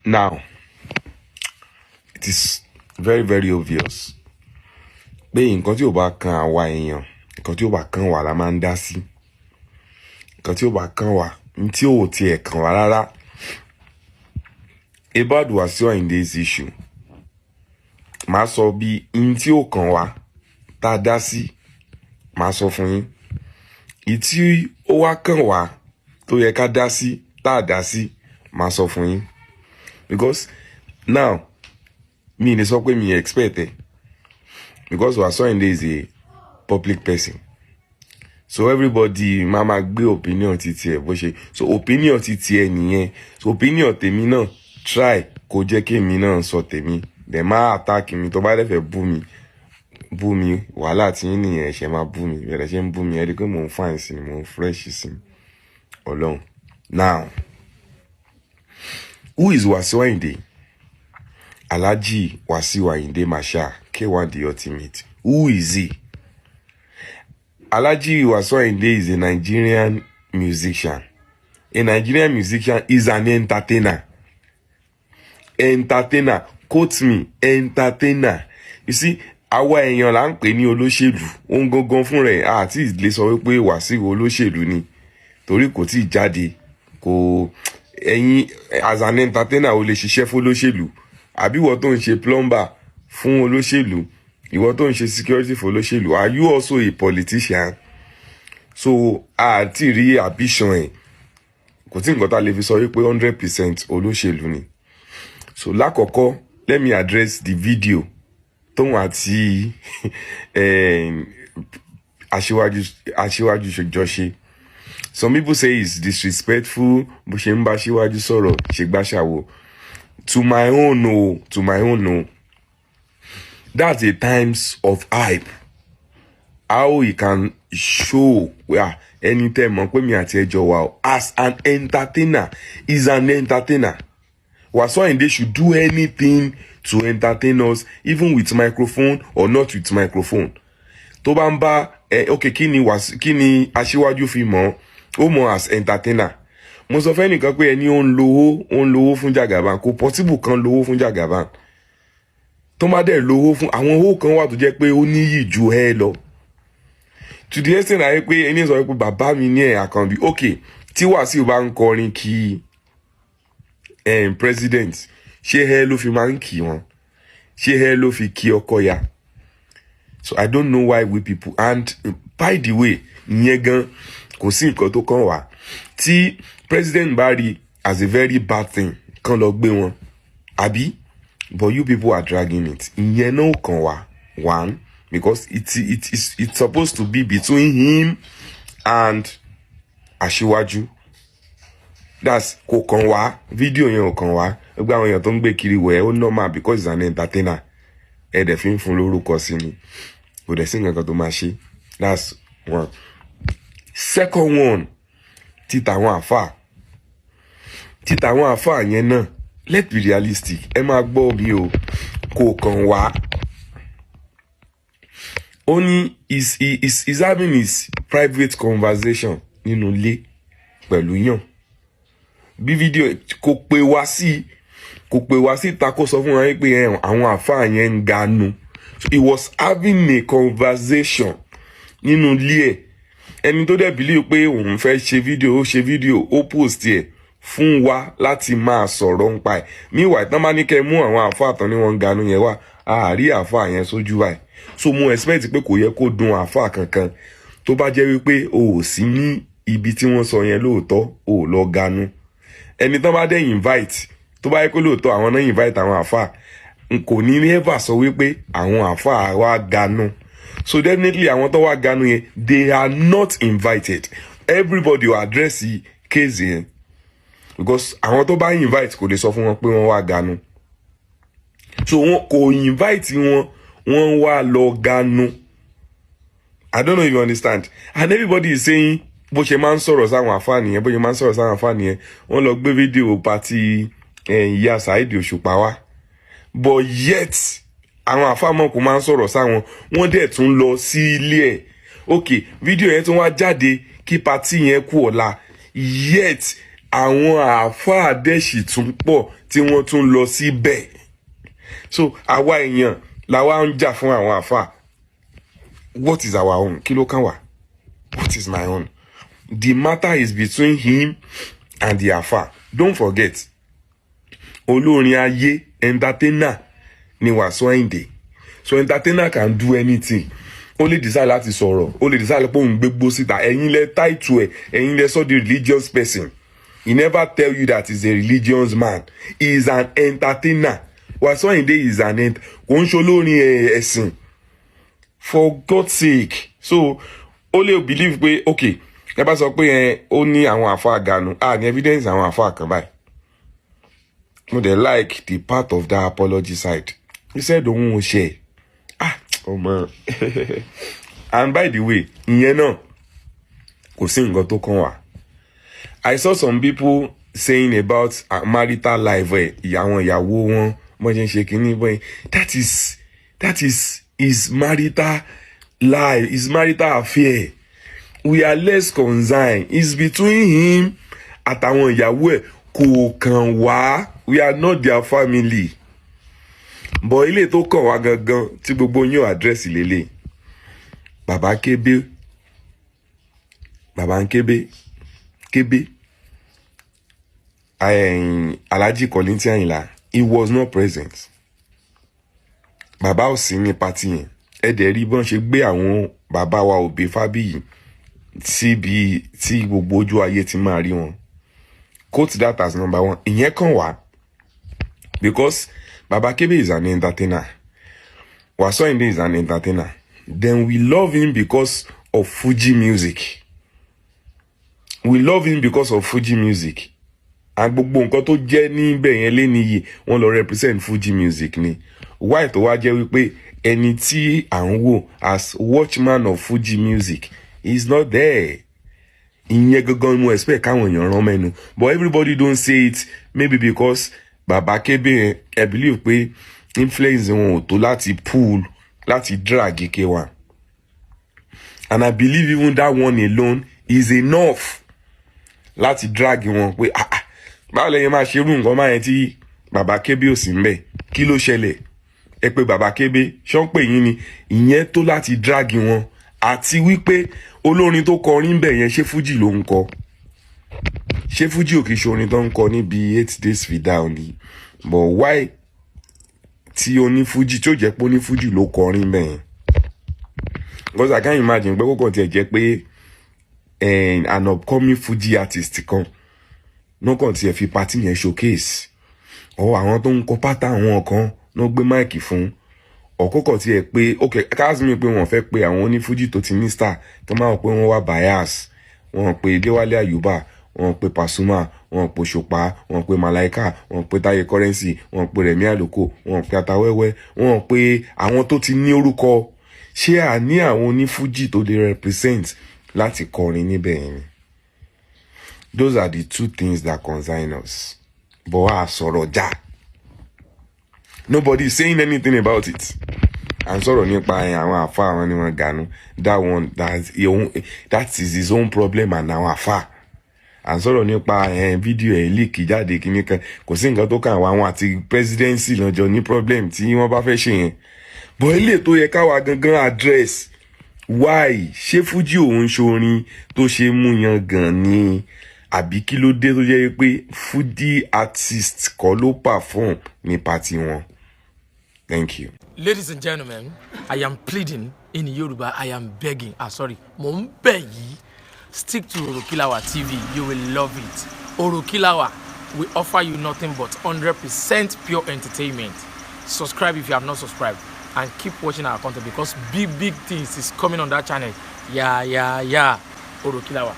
Now, it is very, very obvious. Pé nǹkan tí ó bá kan àwa èèyàn, nǹkan tí ó bá kan wá la máa ń dá sí. Nǹkan tí ó bá kan wá, tí ó tiẹ̀ kan wá rárá. About Wasiu Ayinde's issue. Màá sọ bí tí ó kan wá tá dá sí. Màá sọ fún yín. Tí ó wá kan wá tó yẹ ká dá sí, tá dá sí, màá sọ fún yín. Because now, mi ní sọ pé mi expect it. Because Wasiu Ayinde is a public person. So everybody mama gbé opinion titi ẹ bó ṣe. So opinion titi ẹ nìyẹn. So opinion tèmi náà try kó jẹ́ kí èmi náà sọ tèmi. Dem máa attack mi tó bá dé fẹ́ bú mi wàhálà tí yín nìyẹn ṣe máa bú mi. Bẹ̀rẹ̀ ṣe ń bú mi ẹ rí pé mò ń fine sí mi, mò ń fresh sí mi. Ọlọ́run. Now, who is Wasiu Ayinde? Alhaji Wasiu Ayinde Marshal, K1 the Ultimate. Who is he? Alhaji Wasiu Ayinde is a Nigerian musician. A Nigerian musician is an entertainer. Entertainer. Quote me. Entertainer. You see, àwa èèyàn là ń pè ní olóṣèlú. Òun gangan fún rẹ̀ àti lè sọ wípé Wasiu olóṣèlú ni. Torí kò tí jáde. Kò ẹ̀yin as an entertainer ó lè ṣiṣẹ́ fún olóṣèlú. Àbí ìwọ tó ń ṣe plumber fún olóṣèlú, ìwọ tó ń ṣe security fún olóṣèlú, are you also a politician? So àti rí ambition ẹ̀ kò tí nǹkan tá lè fi sọ wípé 100% olóṣèlú ni. So lákọ̀ọ́kọ́, let me address the video tóun àti aṣíwájú jọ ṣe. Some people say it's disrespectful, bó ṣe ń bá aṣíwájú sọ̀rọ̀ ṣe gbàṣàwò. To my own, no. That's a times of hype. How he can show where anytime me at wow, as an entertainer, is an entertainer. Wasiu Ayinde should do anything to entertain us, even with microphone or not with microphone. Tó bá ń bá okay, kí ni aṣíwájú fi mọ̀, ó mọ̀ as entertainer. Mo sọ fẹ́ nìkan pé ẹni ó ń lówó fún Jagaban, kò possible kan lówó fún Jagaban. Tó má dẹ̀ lówó fún àwọn owó kan wà tó jẹ́ pé ó níyì ju ẹ lọ. To the extent àyè pé ẹni sọ pé bàbá mi ní ẹ̀ àkànbí. Okay, tí Wasiu bá ń kọrin kí president, ṣé ẹ ló fi máa ń kí wọn? Ṣé ẹ ló fi kí ọkọ ya? So I don't know why we people, and by the way, ìyẹn gan kò sí nǹkan tó kàn wá. Tí President Bari as a very bad thing kan lọ gbé wọn. Àbí? But you people are dragging it. Ìyẹn náà kàn wá. One, because it's supposed to be between him and Aṣíwájú. That's kò kàn wá. Video yẹn ò kàn wá. Ẹgbẹ́ àwọn èèyàn tó ń gbé kiri wẹ̀ ó normal because he's an entertainer. Ẹ dẹ̀ fi ń fún lórúkọ sí ni. Kò dẹ̀ sí nǹkan tó máa ṣe. That's one. Second one, títàwọn àfáà yẹn náà, let's be realistic. Ẹ máa gbọ́ mi o, kò kàn wá. Ó ní is having his private conversation nínú ilé pẹ̀lú yàn. Bí fídíò kò pè wá sí ta kó sọ fún wa pé àwọn àfáà yẹn ń ganu. So he was having a conversation nínú ilé ẹ̀. Ẹni tó dẹ̀ believe pé òun fẹ́ ṣe fídíò, ó post ẹ̀ fún wa láti máa sọ̀rọ̀ nípa ẹ̀. Meanwhile, tán bá ní kẹ́ mú àwọn àfáà tán ní wọ́n ń ganu yẹn wá, àárí àfáà yẹn sójú báyìí. So mo expect pé kò yẹ kó dùn àfáà kankan. Tó bá jẹ́ wípé o ò sí ní ibi tí wọ́n sọ yẹn lóòótọ́, o ò lọ ganu. Ẹni tán bá dẹ̀ invite, tó bá yẹ kó lóòótọ́ àwọn náà invite àwọn àfáà, kò ní ever sọ wípé àwọn àfáà wá ganu. So definitely àwọn tó wá ganu yẹn, they are not invited. Everybody will address the case yẹn. Because àwọn tó bá invite kò lè sọ fún wọn pé wọ́n wá ganu. So wọn kò invite wọ́n wá lọ ganu. I don't know if you understand. And everybody is saying bó ṣe máa ń sọ̀rọ̀ sáwọn àfáà nìyẹn, wọ́n lọ gbé fídíò pàtí ìyá Saheed Òṣùpá wá. But yet àwọn àfáàmọ́ kò máa ń sọ̀rọ̀ sáwọn, wọ́n dẹ̀ tún lọ sí ilé ẹ̀. Okay, fídíò yẹn tún wá jáde kí pàtí yẹn kú ọ̀la. Yet àwọn àáfàá dẹ́sì tún pọ̀ tí wọ́n tún lọ síbẹ̀. So àwa èèyàn làwa ń jà fún àwọn àáfàá. What is our own? Kí ló kàn wá? What is my own? The matter is between him and the àáfàá. Don't forget, olórin ayé entertainer ni Wasiu Ayinde. So entertainer can do anything. Ó lè decide láti sọ̀rọ̀, ó lè decide pé òun gbégbó síta. Ẹ̀yin lẹ title ẹ̀, ẹ̀yin lẹ sọ the religious person. He never tell you that he's a religious man. He is an entertainer. Wasiu Ayinde is an kò ń ṣolórin ẹ̀sìn. For God's sake. So ó lè believe pé okay, ẹ bá sọ pé ó ní àwọn àfáà ganu. Ní evidence àwọn àfáà kan báyìí. No, they like the part of that apology side. He said òun ò ṣe. Oh man. And by the way, ìyẹn náà kò sí nǹkan tó kàn wá. I saw some people saying about marital life àwọn ìyàwó wọn bọ́n ṣe ń ṣe kínní bọ́n. That is his marital life, his marital affair. We are less concerned. It's between him àtàwọn ìyàwó ẹ̀, kò kàn wá. We are not their family. But ilé tó kàn wá gangan tí gbogbo yín address lélẹ̀. Bàbá Kébé. Bàbá Kébé. Kébé. Alhaji Kollington ayinla. He was not present. Bàbá ò sí ní party yẹn. Ẹ dẹ̀ rí bọ́n ṣe gbé àwọn bàbá wa Òbí Fábíyì síbi tí gbogbo ojú ayé ti máa rí wọn. Quote that as number one. Ìyẹn kàn wá. Because Baba Kebe is an entertainer. Wasiu Ayinde is an entertainer. Then we love him because of Fuji music. We love him because of Fuji music. And gbogbo nǹkan tó jẹ́ níbẹ̀ yẹn lénìí wọ́n lọ represent Fuji music ni. Why tó wá jẹ́ wípé ẹni tí à ń wò as watchman of Fuji music is not there. Ìyẹn gangan mo expect káwọn èèyàn rán mẹ́nu. But everybody don't say it maybe because Baba Kebe, I believe pé influence wọn ò tó láti pull, láti drag K1. And I believe even that one alone is enough láti drag wọn pé báwo lẹ́yìn máa ṣe irú nǹkan máa yẹn tí Baba Kebe ò sí ńbẹ̀. Kí ló ṣẹlẹ̀? Ẹ pé Baba Kebe ṣọ́n pè yín ni. Ìyẹn tó láti drag wọn. Àti wípé olórin tó kọrin bẹ̀ yẹn ṣé Fuji ló ń kọ? Ṣé Fuji ò kì í ṣe orin tó ń kọ níbi 8 days fìdá òní? But why tí oní Fuji tí ó jẹ́ pé oní Fuji ló kọrin bẹ̀ yẹn? Because I can't imagine pé kókò tiẹ̀ jẹ́ pé an upcoming Fuji artist kan náà kàn tiẹ̀ fi party yẹn showcase. Or àwọn tó ń kọ pátá àwọn kan náà gbé máìkì fún. Ọ̀kọ́kọ̀ tiẹ̀ pé okay káàsì mi pé wọ́n fẹ́ pé àwọn oní Fuji tó ti ní star tó máa pé wọ́n wá bias. Wọ́n pé Déwálé Àyùbá, wọ́n pé Pasuma, wọ́n pé Òṣùpá, wọ́n pé Malaika, wọ́n pé Táyé Currency, wọ́n pé Rẹ̀mí Àlòkò, wọ́n pé Atawẹ́wẹ́, wọ́n pé àwọn tó ti ní orúkọ. Ṣé à ní àwọn oní Fuji tó lè represent láti kọrin níbẹ̀ yẹn? Those are the two things that concern us. But a sọ̀rọ̀ já. Nobody is saying anything about it. And sọ̀rọ̀ nípa àwọn àfáà àwọn ni wọ́n ganu. That one, that is his own problem and àwọn àfáà. And sọ̀rọ̀ nípa fídíò leak jáde kíní kan. Kò sí nǹkan tó kàn wá wọn àti presidency lọ́jọ́ ní problem tí wọ́n bá fẹ́ ṣe yẹn. But ilé tó yẹ káwa gangan address. Why? Ṣé Fuji òun ṣorin tó ṣe mú yan gan ni? Àbí kí ló dé tó jẹ́ pé Fuji artist kọ́ ló perform ní party wọn? Thank you. Ladies and gentlemen, I am pleading in Yoruba. I am begging. Mo ń bẹ̀ yín. Stick to Orokilawa TV. You will love it. Orokilawa will offer you nothing but 100% pure entertainment. Subscribe if you have not subscribed. And keep watching our content because big things is coming on that channel. Yeah. Orokilawa.